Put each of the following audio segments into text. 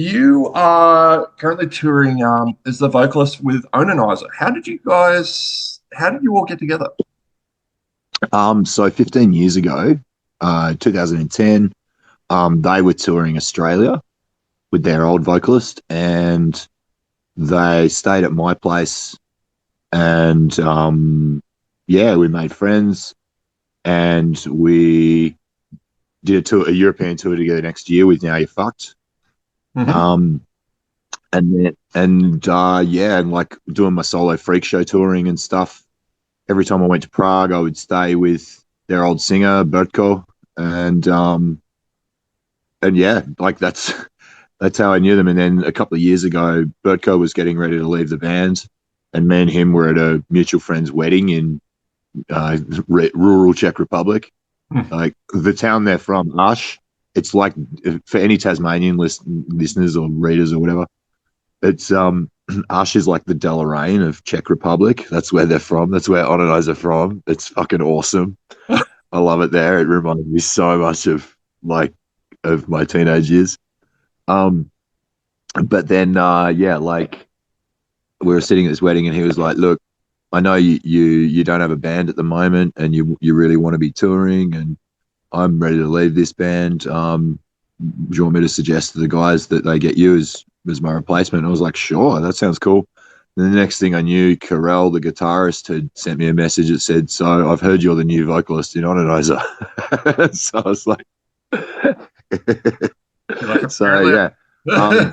You are currently touring as the vocalist with ONANIZER. How did you all get together? So 15 years ago, 2010, they were touring Australia with their old vocalist, and they stayed at my place, and yeah, we made friends, and we did a European tour together next year with Now You're Fucked. Hmm. Um, yeah, and like doing my solo freak show touring and stuff. Every time I went to Prague, I would stay with their old singer Bertko, and and yeah, like that's how I knew them. And then a couple of years ago, Bertko was getting ready to leave the band, and me and him were at a mutual friend's wedding in rural Czech Republic, like the town they're from, Ash. It's like, for any Tasmanian listeners or readers or whatever, it's Ash is like the Deloraine of Czech Republic. That's where they're from. That's where Onanize are from. It's fucking awesome. I love it there. It reminds me so much of like of my teenage years. Um, but then yeah, like we were sitting at this wedding, and he was like, "Look, I know you don't have a band at the moment, and you really want to be touring, and I'm ready to leave this band. Do you want me to suggest to the guys that they get you as my replacement?" And I was like, "Sure, that sounds cool." And the next thing I knew, Carell, the guitarist, had sent me a message that said, "So I've heard you're the new vocalist in Onanizer." So I was like, Like so apparently. yeah. Um,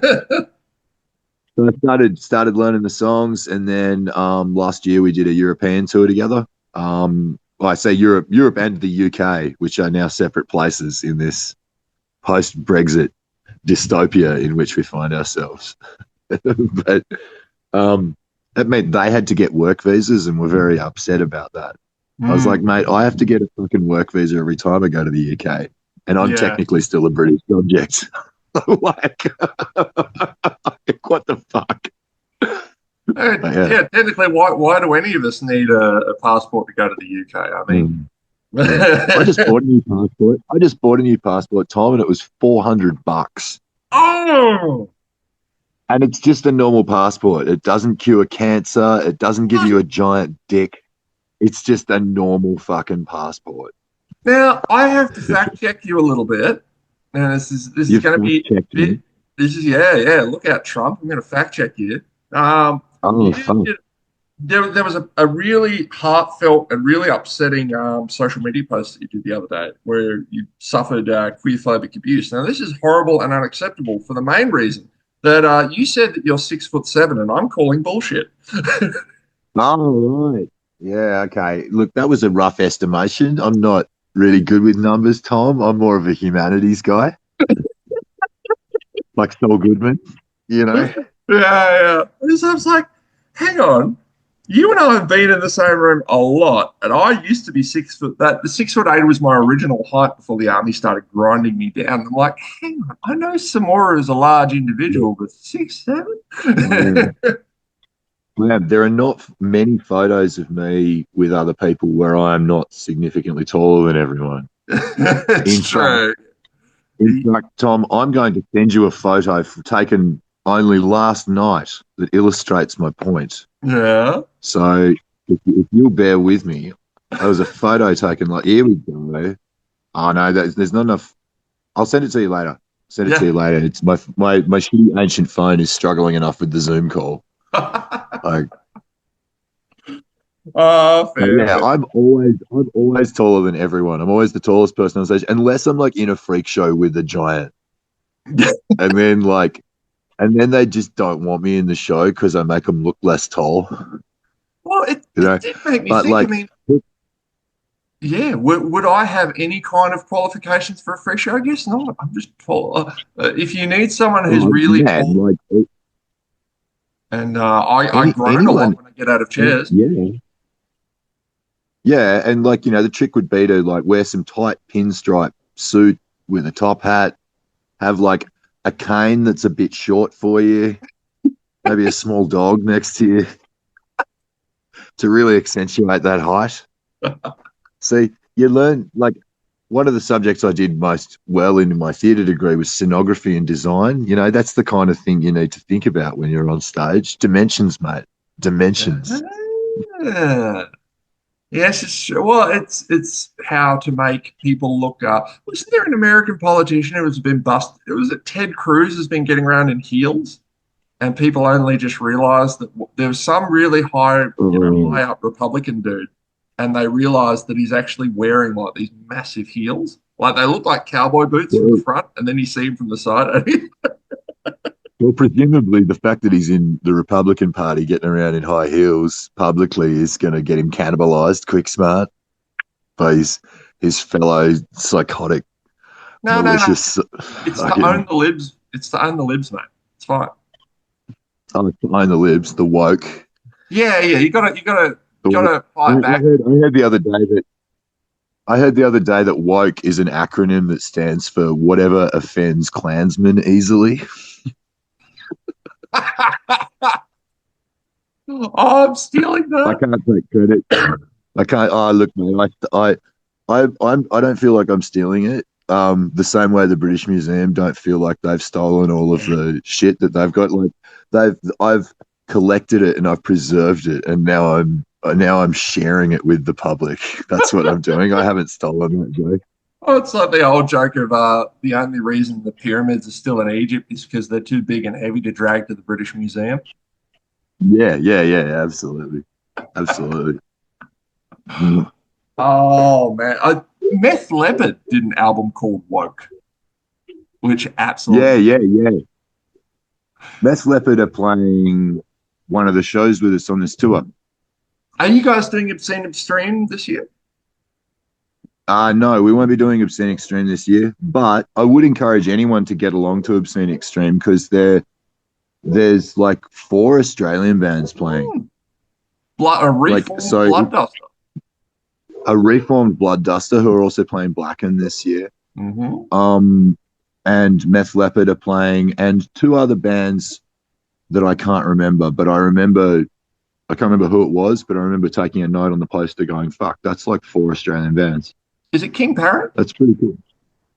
so I started learning the songs, and then last year we did a European tour together. Well, I say Europe and the UK, which are now separate places in this post-Brexit dystopia in which we find ourselves. But that meant they had to get work visas, and were very upset about that. I was like, Mm, mate, I have to get a fucking work visa every time I go to the UK, and I'm yeah. technically still a British subject. Like, what the fuck? Yeah. Yeah, technically, why do any of us need a passport to go to the UK? I mean, Mm. Yeah. I just bought a new passport. Tom, and it was $400. oh, And it's just a normal passport. It doesn't cure cancer. It doesn't give you a giant dick. It's just a normal fucking passport. now I have to fact check you a little bit. Now this is You going to fact be checked me. bit. This is yeah. Look out, Trump. I'm going to fact check you. Um, Oh, you fuck. did, there was a really heartfelt and really upsetting social media post that you did the other day where you suffered queerphobic abuse. Now, this is horrible and unacceptable for the main reason that you said that you're 6'7", and I'm calling bullshit. Oh, right. Yeah, okay. Look, that was a rough estimation. I'm not really good with numbers, Tom. I'm more of a humanities guy, like Saul Goodman, you know? Yeah. So I was like, hang on. You and I have been in the same room a lot, and I used to be 6 foot. That the 6'8" was my original height before the army started grinding me down. And I'm like, hang on, I know Samora is a large individual, but 6'7"? Yeah. Yeah, there are not many photos of me with other people where I am not significantly taller than everyone. In It's fact, true. Tom, I'm going to send you a photo taken only last night that illustrates my point. Yeah. So if you'll bear with me, there was a photo taken like, here we go. Oh no, there's not enough. I'll send it to you later. Send it to Yeah. you later. It's my shitty ancient phone is struggling enough with the Zoom call. Like, Oh, but fair, yeah, fair. I'm always taller than everyone. I'm always the tallest person on stage, unless I'm like in a freak show with a giant, and then like, and then they just don't want me in the show because I make them look less tall, Well, it, you it know. did make me But think. I like, mean, yeah, would I have any kind of qualifications for a free show? I guess not. I'm just tall. If you need someone who's really man, tall, like and I groan a lot anyone, when I get out of chairs. yeah, yeah, and like the trick would be to like wear some tight pinstripe suit with a top hat, have like a cane that's a bit short for you, maybe a small dog next to you to really accentuate that height. See, you learn like one of the subjects I did most well in my theatre degree was scenography and design. You know, that's the kind of thing you need to think about when you're on stage. Dimensions, mate. Dimensions. Yeah. Yes, well, it's how to make people look. Wasn't there an American politician who has been busted? It was it Ted Cruz has been getting around in heels, and people only just realized that there was some really high Oh, up Republican dude, and they realized that he's actually wearing like these massive heels, like they look like cowboy boots from the well, front, and then you see him from the side. And he, well, presumably the fact that he's in the Republican Party getting around in high heels publicly is going to get him cannibalized quick smart by his fellow psychotic, no, no, no, malicious it's to own fucking the libs. It's to own the libs, mate. It's fine. behind the libs, the woke. Yeah, yeah. You The, gotta fight back. I heard the other day that woke is an acronym that stands for whatever offends Klansmen easily. Oh, I'm stealing I that. can't take credit. I can't. Oh, look, man. I don't feel like I'm stealing it. The same way the British Museum don't feel like they've stolen all of the shit that they've got. Like I've collected it and I've preserved it, and now I'm sharing it with the public. That's what I'm doing. I haven't stolen that joke. Oh, it's like the old joke of the only reason the pyramids are still in Egypt is because they're too big and heavy to drag to the British Museum. Yeah, yeah, yeah. Absolutely, absolutely. Mm. Oh man, Meth Leopard did an album called Woke, which Yeah, absolutely. yeah, yeah. Meth Leopard are playing one of the shows with us on this tour. Are you guys doing Obscene Extreme this year? No, we won't be doing Obscene Extreme this year, but I would encourage anyone to get along to Obscene Extreme because there's like four Australian bands playing. Hmm. A Like reformed so, Blood Duster. a reformed Blood Duster who are also playing Blacken this year. Hmm. Um, and Meth Leopard are playing, and two other bands that I can't remember, but I can't remember who it was, but I remember taking a note on the poster going, "Fuck, that's like four Australian bands." Is it King Parrot? That's pretty cool.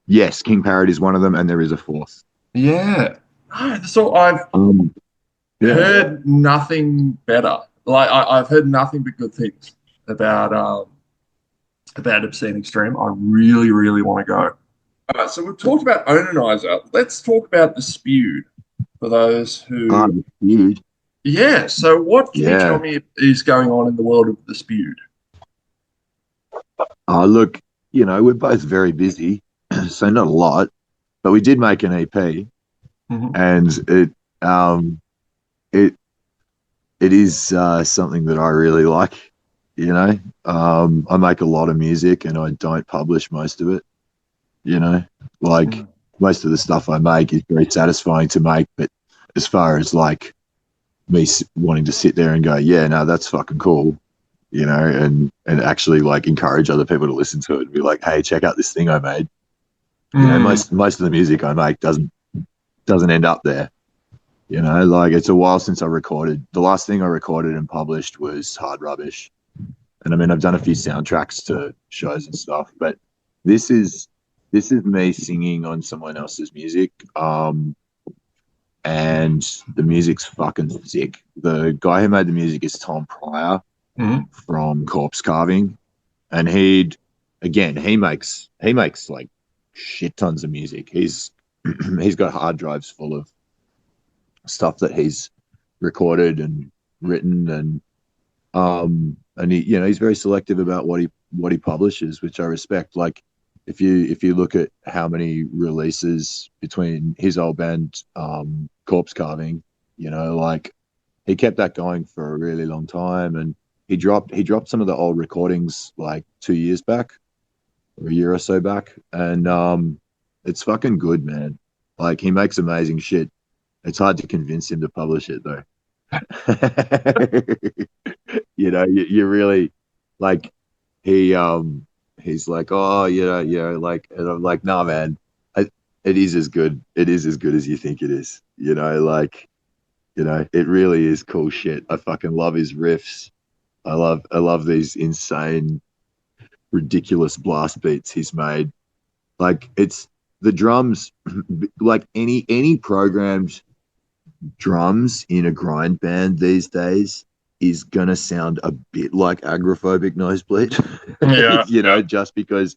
Yes, King Parrot is one of them, and there is a fourth. Yeah. No, so I've Um, yeah. heard nothing better. Like I've heard nothing but good things about Obscene Extreme. I really, really want to go. All right, so we've talked about Onanizer. Let's talk about Dispute for those who. Huge. Yeah. So what can you tell Yeah. me is going on in the world of Dispute? Look, we're both very busy, so not a lot, but we did make an EP, Hmm. and it it is something that I really like. I make a lot of music, and I don't publish most of it. You know, like most of the stuff I make is very satisfying to make, but as far as like me wanting to sit there and go, yeah, no, that's fucking cool, and actually like encourage other people to listen to it and be like, hey, check out this thing I made. Mm. Most of the music I make doesn't end up there. Like it's a while since I recorded. The last thing I recorded and published was Hard Rubbish, and I mean I've done a few soundtracks to shows and stuff, but this is me singing on someone else's music. And the music's fucking sick. The guy who made the music is Tom Pryor Mm. from Corpse Carving, and he makes like shit tons of music. He's got hard drives full of stuff that he's recorded and written, and he's very selective about what he publishes, which I respect. Like if you look at how many releases between his old band Corpse Carving, like he kept that going for a really long time, and he dropped some of the old recordings like 2 years back or a year or so back, and it's fucking good, man. Like he makes amazing shit. It's hard to convince him to publish it though. You really like he's like, oh, like, and I'm like, nah, man, it is as good. It is as good as you think it is. Like, it really is cool shit. I fucking love his riffs. I love these insane, ridiculous blast beats he's made. Like it's the drums, like any programmed drums in a grind band these days is gonna sound a bit like agoraphobic nosebleed. Yeah, You yeah, know, just because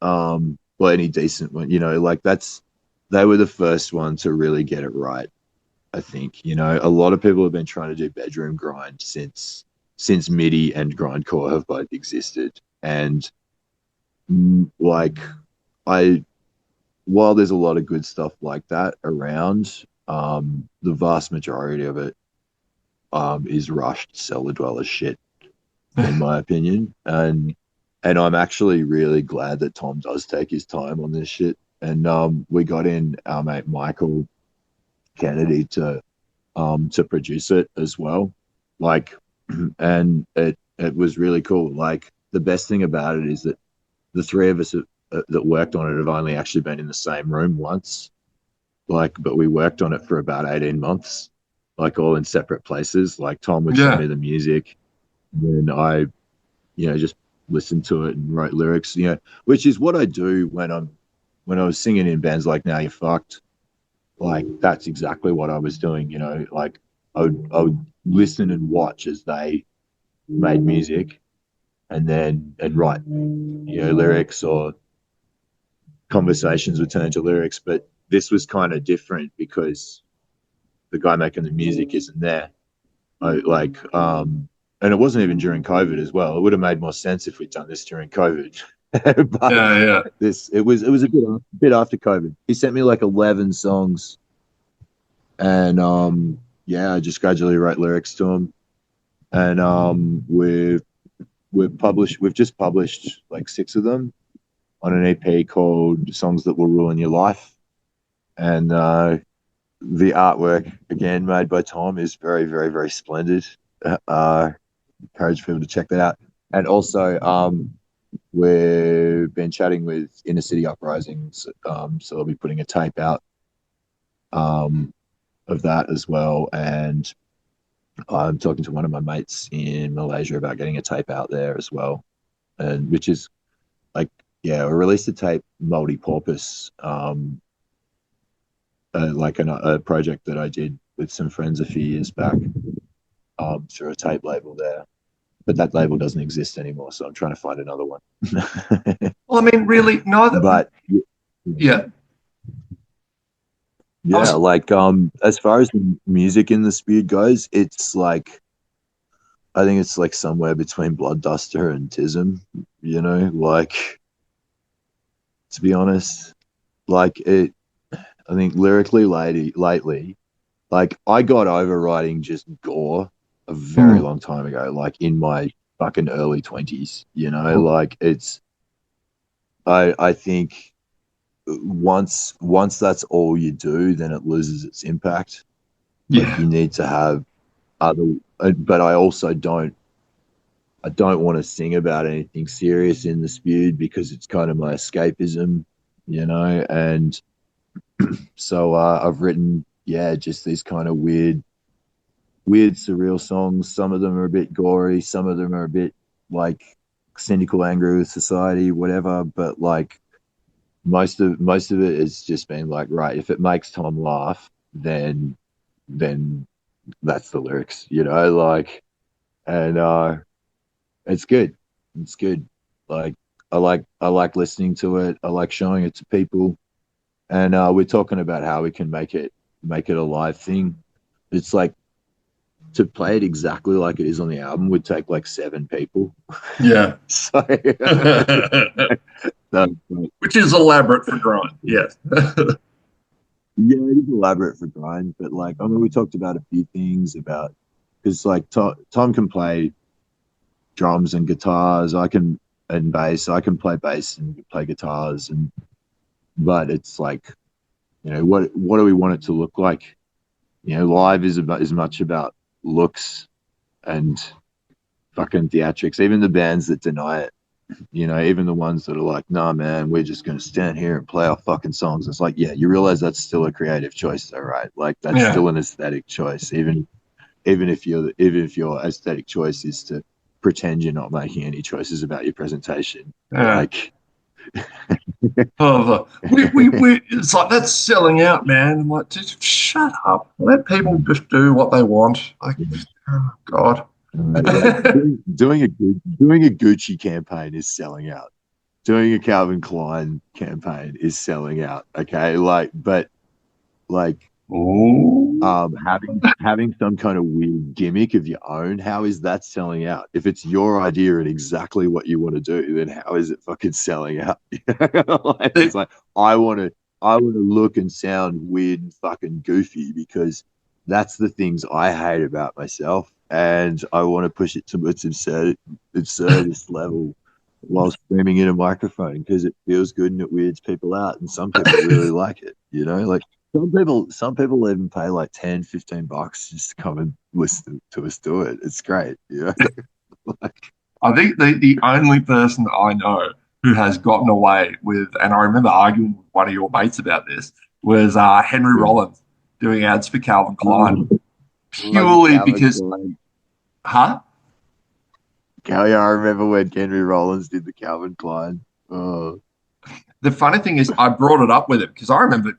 well, any decent one, you know, like that's they were the first one to really get it right. I think, you know, a lot of people have been trying to do bedroom grind since MIDI and grindcore have both existed. And like I while there's a lot of good stuff like that around, the vast majority of it is rushed cellar dweller shit, in my opinion. And I'm actually really glad that Tom does take his time on this shit. And we got in our mate Michael Kennedy to produce it as well. Like, and it was really cool. Like the best thing about it is that the three of us that worked on it have only actually been in the same room once. Like, but we worked on it for about 18 months, like all in separate places. Like Tom would send yeah. me the music, and I, you know, just listened to it and wrote lyrics, you know, which is what I do when I was singing in bands like Now You're Fucked. Like that's exactly what I was doing, you know, like I would listen and watch as they made music and write, you know, lyrics, or conversations would turn into lyrics. But this was kind of different because the guy making the music isn't there. And it wasn't even during COVID as well. It would have made more sense if we'd done this during COVID. But Yeah, yeah. it was a bit after COVID. He sent me like 11 songs, and yeah, I just gradually wrote lyrics to them. And we've just published like 6 of them on an EP called Songs That Will Ruin Your Life. And the artwork, again, made by Tom, is very, very, very splendid. Encourage people to check that out. And also, we've been chatting with Inner City Uprisings, so they'll be putting a tape out of that as well. And I'm talking to one of my mates in Malaysia about getting a tape out there as well, and which is like, yeah, we released a tape, multi-purpose, like a project that I did with some friends a few years back, through a tape label there. But that label doesn't exist anymore, so I'm trying to find another one. Well, I mean, really, neither. But Yeah, I yeah, was. like as far as the music in the Spewed goes, it's like I think it's like somewhere between Bloodduster and Tism, you know, like to be honest. Like it I think lyrically lately, like I got over writing just gore a very Hmm. long time ago, like in my fucking early 20s, you know, like it's I think once that's all you do, then it loses its impact. Like Yeah, you need to have other, but I don't want to sing about anything serious in the Spewed because it's kind of my escapism, you know. And so I've written, yeah, just these kind of weird surreal songs. Some of them are a bit gory, some of them are a bit like cynical, angry with society, whatever. But like most of it has just been like, right, if it makes Tom laugh, then that's the lyrics, you know, like. And it's good. It's good. Like I like listening to it. I like showing it to people. And we're talking about how we can make it a live thing. It's like to play it exactly like it is on the album would take like 7 people. yeah. So, so Which is elaborate for grind. Yes. yeah, it is elaborate for grind, but like I mean, we talked about a few things about because like Tom can play drums and guitars. I can and bass. I can play bass and play guitars, and but it's like, you know, what do we want it to look like? You know, live is about as much about looks and fucking theatrics. Even the bands that deny it, you know, even the ones that are like, nah, man, we're just gonna stand here and play our fucking songs. It's like, yeah, you realize that's still a creative choice, though, right? Like that's Yeah. still an aesthetic choice, even if your aesthetic choice is to pretend you're not making any choices about your presentation. Yeah. Like, Oh, it's like that's selling out, man. I'm like, just shut up. Let people just do what they want. Like, oh, God. like doing a Gucci campaign is selling out. Doing a Calvin Klein campaign is selling out. Okay, but like Oh, having some kind of weird gimmick of your own, how is that selling out? If it's your idea and exactly what you want to do, then how is it fucking selling out? Like, it's like I want to look and sound weird and fucking goofy because that's the things I hate about myself, and I want to push it to its absurdist level while screaming in a microphone because it feels good and it weirds people out, and some people really like it. Like some people even pay like 10, $15 just to come and listen to us do it. It's great. Like, I think the only person I know who has gotten away with, and I remember arguing with one of your mates about this, was Henry Rollins doing ads for Calvin Klein love purely Calvin because, Klein. huh? Yeah, I remember when Henry Rollins did the Calvin Klein. Oh, The funny thing is, I brought it up with him because I remember,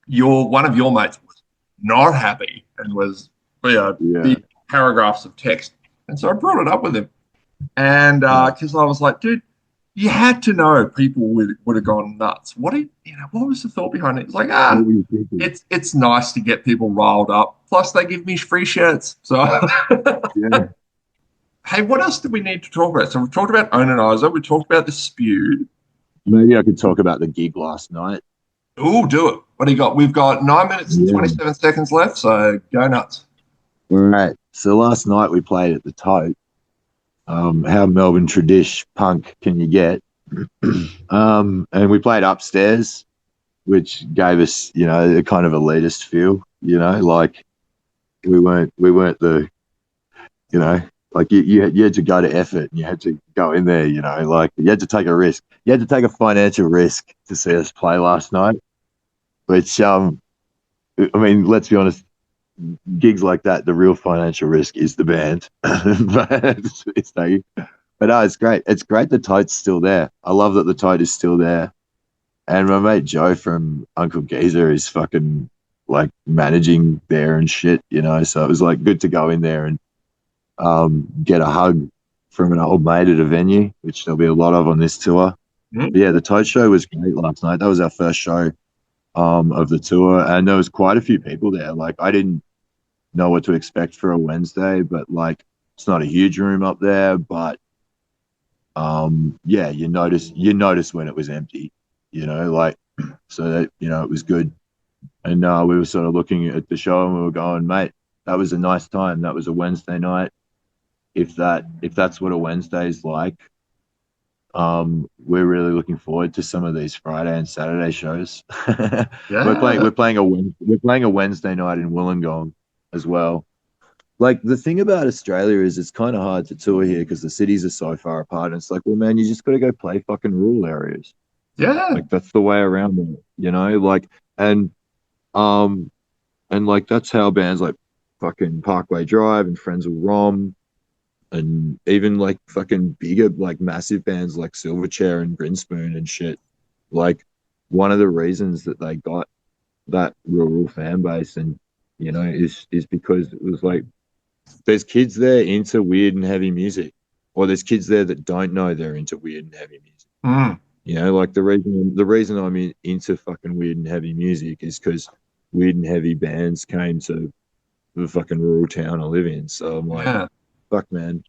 one of your mates was not happy and was, yeah. big paragraphs of text, and so I brought it up with him, and Yeah. because I was like, dude, you had to know people would have gone nuts. What was the thought behind it? It's like, What were you thinking? it's nice to get people riled up. Plus, they give me free shirts. So, Yeah. hey, what else do we need to talk about? So we've talked about Onanizer. We talked about the spew. Maybe I could talk about the gig last night. Oh, do it. What do you got? We've got 9 minutes and Yeah. 27 seconds left. So go nuts. All right. So last night we played at the Tote. How Melbourne tradish punk can you get? And we played upstairs, which gave us, a kind of elitist feel, like we weren't the, like you had to go to effort and you had to go in there, like you had to take a risk. You had to take a financial risk to see us play last night, which, I mean, let's be honest, gigs like that, the real financial risk is the band. but no, it's great. It's great the Tote's still there. I love that the Tote is still there. And my mate Joe from Uncle Geezer is fucking like managing there and shit, So it was like good to go in there and get a hug from an old mate at a venue, which there'll be a lot of on this tour. But yeah, the Tote show was great last night. That was our first show of the tour, and there was quite a few people there. Like, I didn't know what to expect for a Wednesday, but like it's not a huge room up there, but yeah, you notice when it was empty, like, so that it was good. And we were sort of looking at the show and we were going, mate, that was a nice time. That was a Wednesday night. If that's what a Wednesday is like, we're really looking forward to some of these Friday and Saturday shows. we're playing Yeah. we're playing a we're playing a Wednesday night in Wollongong as well. Like, the thing about Australia is it's kind of hard to tour here because the cities are so far apart. And it's like, well, man, you just got to go play fucking rural areas. Yeah. Like, that's the way around it, Like, um and like that's how bands like fucking Parkway Drive and Frenzal Rom and even like fucking bigger, like massive bands like Silverchair and Grinspoon and shit. Like, one of the reasons that they got that rural fan base and is because it was like there's kids there into weird and heavy music, or there's kids there that don't know they're into weird and heavy music. Mm. Like the reason I'm into fucking weird and heavy music is because weird and heavy bands came to the fucking rural town I live in. So I'm like, Yeah. fuck, man,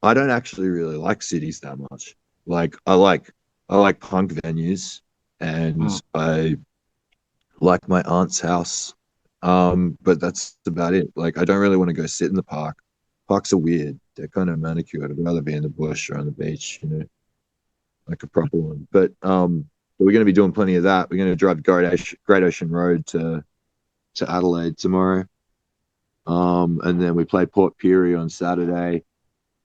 I don't actually really like cities that much. Like, I like punk venues, and Mm. I like my aunt's house. But that's about it. Like, I don't really want to go sit in the park. Parks are weird. They're kind of manicured. I'd rather be in the bush or on the beach, like a proper one. But we're going to be doing plenty of that. We're going to drive Great Ocean Road to Adelaide tomorrow. And then we play Port Pirie on Saturday,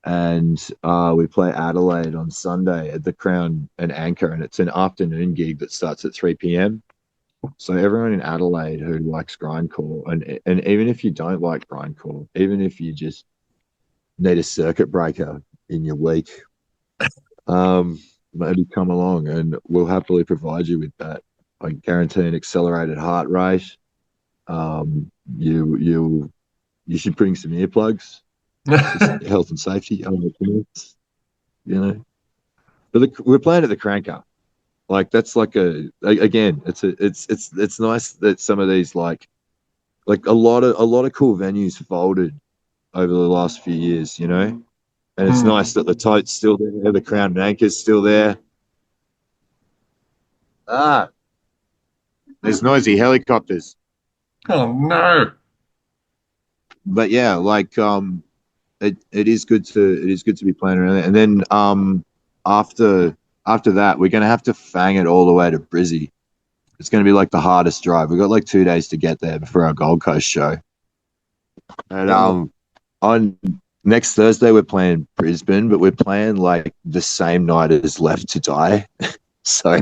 and we play Adelaide on Sunday at the Crown and Anchor, and it's an afternoon gig that starts at 3 p.m. So everyone in Adelaide who likes grindcore, and even if you don't like grindcore, even if you just need a circuit breaker in your week, maybe come along and we'll happily provide you with that. I guarantee an accelerated heart rate. You should bring some earplugs, just health and safety. You know, but we're playing at the Cranker. Like that's like again, it's nice that some of these like a lot of cool venues folded over the last few years, and it's nice that the Tote's still there, the Crown and Anchor's still there. Ah, there's noisy helicopters. Oh no. But yeah, like it is good to be playing around there. And then after that, we're gonna have to fang it all the way to Brizzy. It's gonna be like the hardest drive. We've got like 2 days to get there before our Gold Coast show. And on next Thursday we're playing Brisbane, but we're playing like the same night as Left to Die. So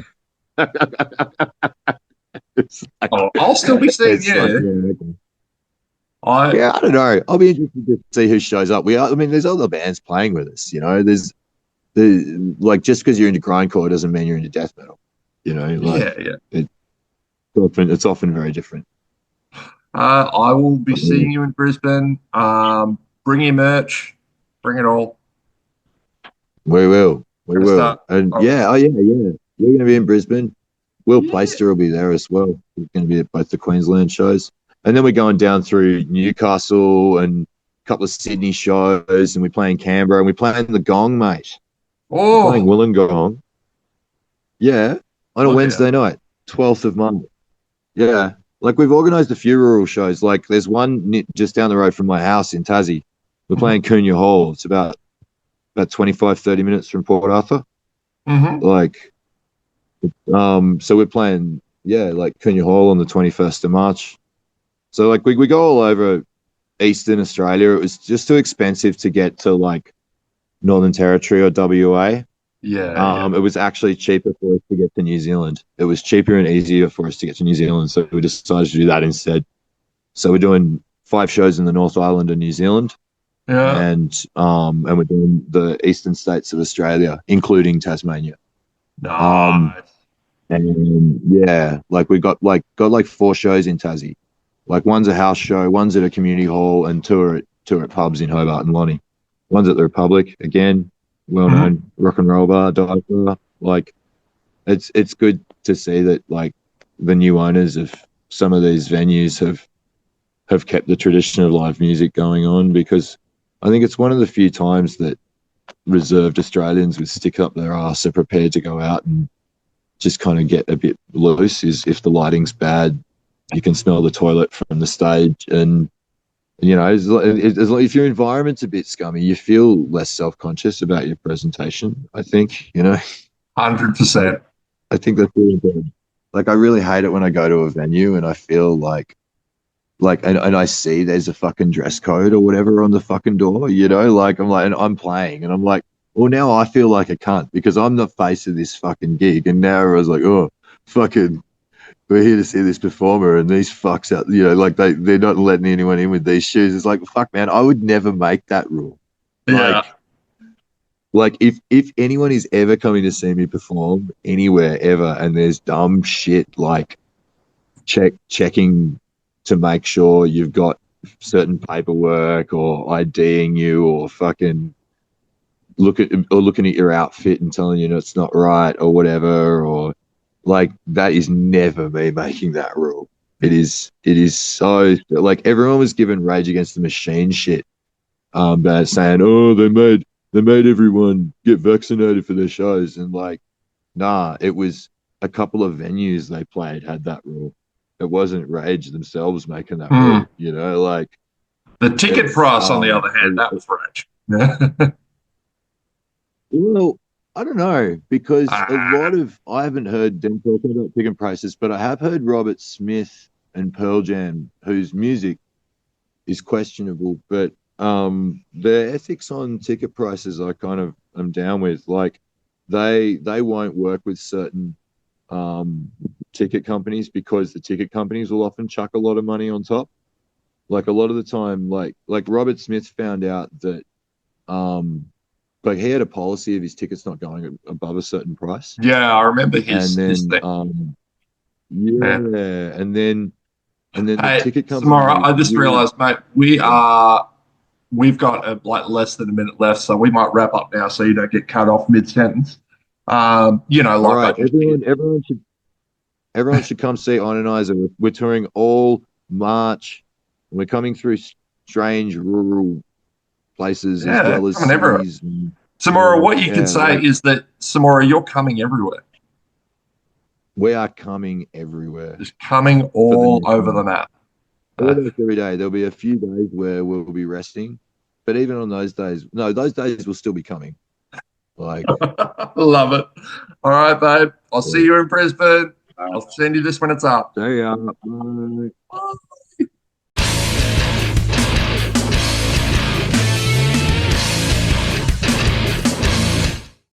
it's like, I'll still be seeing it's you. like, I don't know. I'll be interested to see who shows up. I mean, there's other bands playing with us. There's like just because you're into grindcore doesn't mean you're into death metal. It's often very different. I will be seeing you in Brisbane. Bring your merch. Bring it all. We will. And Oh. yeah. You're going to be in Brisbane. Will Playster will be there as well. We're going to be at both the Queensland shows. And then we're going down through Newcastle and a couple of Sydney shows, and we're playing Canberra, and we're playing the Gong, mate. We're playing Wollongong. Yeah, on a Wednesday night, 12th of March. Yeah, like we've organised a few rural shows. Like there's one just down the road from my house in Tassie. We're playing Coonya Hall. It's about 25, 30 minutes from Port Arthur. Like, so we're playing, like Coonya Hall on the 21st of March. So like we go all over Eastern Australia. It was just too expensive to get to like Northern Territory or WA. It was actually cheaper for us to get to New Zealand. It was cheaper and easier for us to get to New Zealand, so we decided to do that instead. So we're doing 5 shows in the North Island of New Zealand, and we're doing the eastern states of Australia, including Tasmania. Nice. And like we got 4 shows in Tassie. Like one's a house show, one's at a community hall, and two are at pubs in Hobart and Lonnie. One's at the Republic, again, well-known rock and roll bar, dive bar. Like, it's good to see that like the new owners of some of these venues have kept the tradition of live music going on, because I think it's one of the few times that reserved Australians with stick up their arse are prepared to go out and just kind of get a bit loose. Is if the lighting's bad, you can smell the toilet from the stage, and if your environment's a bit scummy, you feel less self-conscious about your presentation. I think 100%. I think that's really important. Like I really hate it when I go to a venue and I feel like and I see there's a fucking dress code or whatever on the fucking door. Like I'm like, and I'm playing, and I'm like, well, now I feel like a cunt because I'm the face of this fucking gig, and now I was like, oh, fucking. We're here to see this performer, and these fucks out, like they're not letting anyone in with these shoes. It's like, fuck, man, I would never make that rule. Like if anyone is ever coming to see me perform anywhere ever, and there's dumb shit like checking to make sure you've got certain paperwork or IDing you, or fucking looking at your outfit and telling you it's not right or whatever, or like that is never me making that rule. It is so like everyone was given Rage Against the Machine shit, but saying, oh, they made everyone get vaccinated for their shows, and like, nah, it was a couple of venues they played had that rule. It wasn't Rage themselves making that rule, like the ticket price on the other hand, that was Rage. Well, I don't know, because I haven't heard them talking about ticket prices, but I have heard Robert Smith and Pearl Jam, whose music is questionable, but their ethics on ticket prices I kind of am down with. Like they won't work with certain ticket companies because the ticket companies will often chuck a lot of money on top. Like a lot of the time, like Robert Smith found out that But he had a policy of his tickets not going above a certain price. Yeah, I remember And his then thing. Man. yeah, and then the Hey, ticket company Samara, was I just really realized, mate, we've got like less than a minute left, so we might wrap up now so you don't get cut off mid sentence. all Like I right. just Everyone should come see ONANIZER. We're touring all March. We're coming through strange rural places as yeah, well as coming everywhere. cities. Samara, Yeah, what you can yeah, say like is that Samara, you're coming everywhere. we are coming everywhere Just coming for the all next over the month. map. Almost every day. There'll be a few days where we'll be resting, but even on those days, no, those days will still be coming. Like, Love it. All right, babe. I'll see yeah. you in Brisbane. I'll send you this when it's up. So yeah, bye.